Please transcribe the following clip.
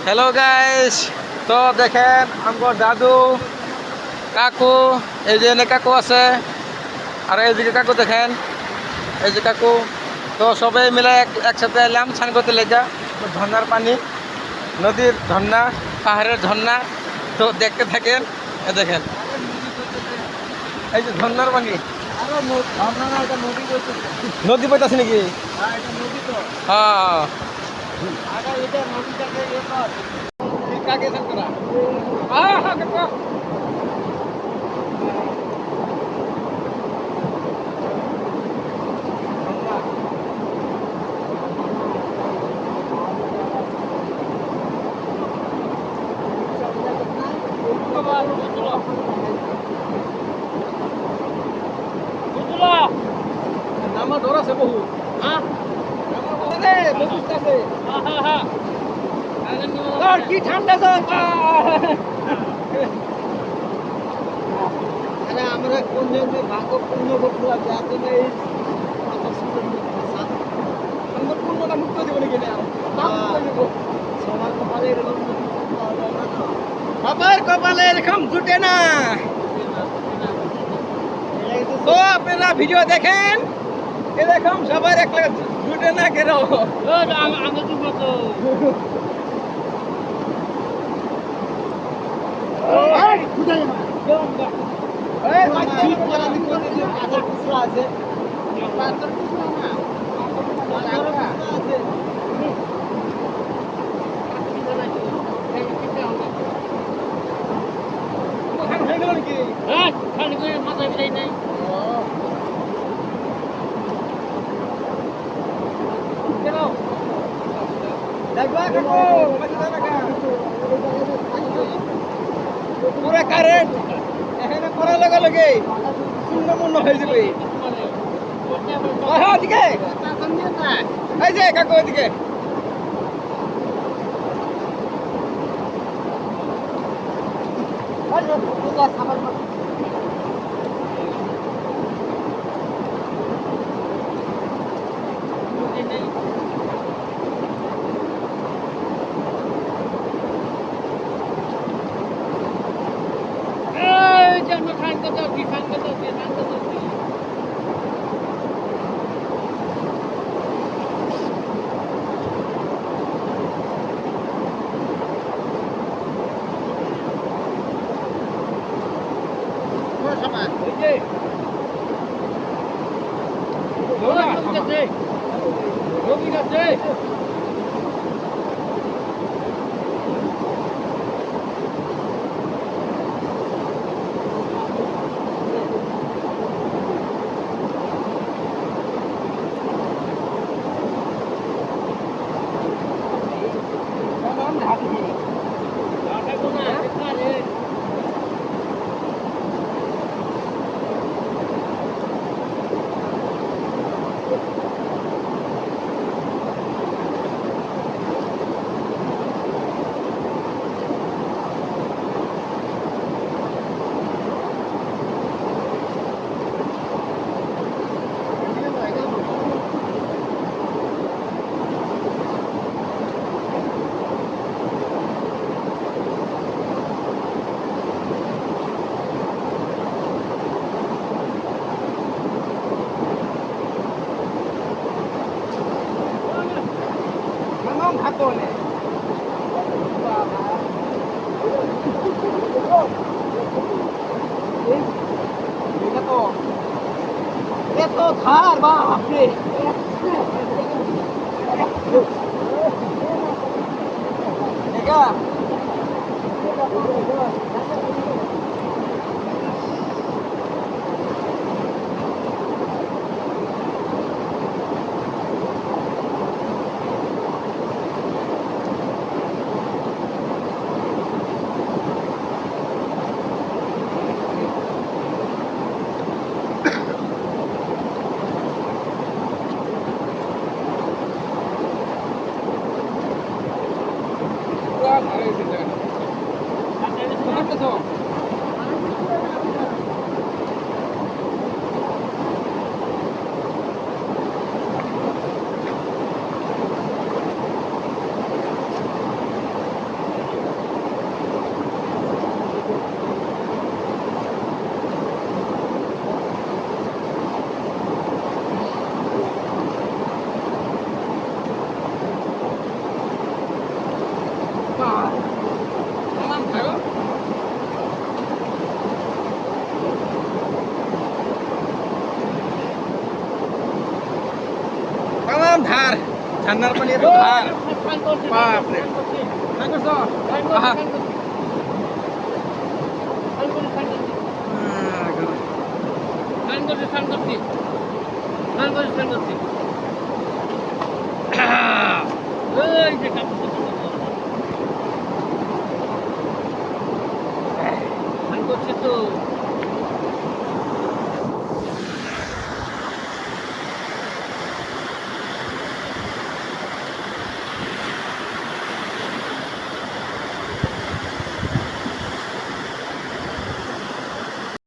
Hello guys, তো দেখেন আমার দাদু কাকু, এই যে এনে কাকু আছে, আর এইদিকে কাকু দেখেন, এই যে কাকু। তো সবাই মিলে একসাথে এলাম স্নান করতে লেগা। ঝর্নার পানি, নদীর ঝর্ণা, পাহাড়ের ঝর্ণা। তো দেখতে থাকেন, এ দেখেন এই যে ঝর্নার পানি। নদী বইতাছে নাকি? হ্যাঁ, কাকে স্নান করা? কাকা আমার ডর আছে বহু। কি ঠান্ডা আমরা কোন জন্য ভাগ্য পূর্ণ করছিলাম, যার জন্য এই আমরা পূর্ণটা মুক্ত দেবো নাকি না? সবার কপালে এরকম সবার কপালে এরকম জুটে না। তো আপনারা ভিডিও দেখেন, এরকম সবার একটা জুটে না কেন? আমি জুটবো তো। আছে পুরা কারেন্ট এখানে করার লগে লগে শূন্য মূন্য হয়ে যাবে। ওদিকে এই যে কাকু, ওইদিকে এত ধার বা আপনি ঠান্ডার পানি এত ধার বাপরে স্নান করছো আহা এই যে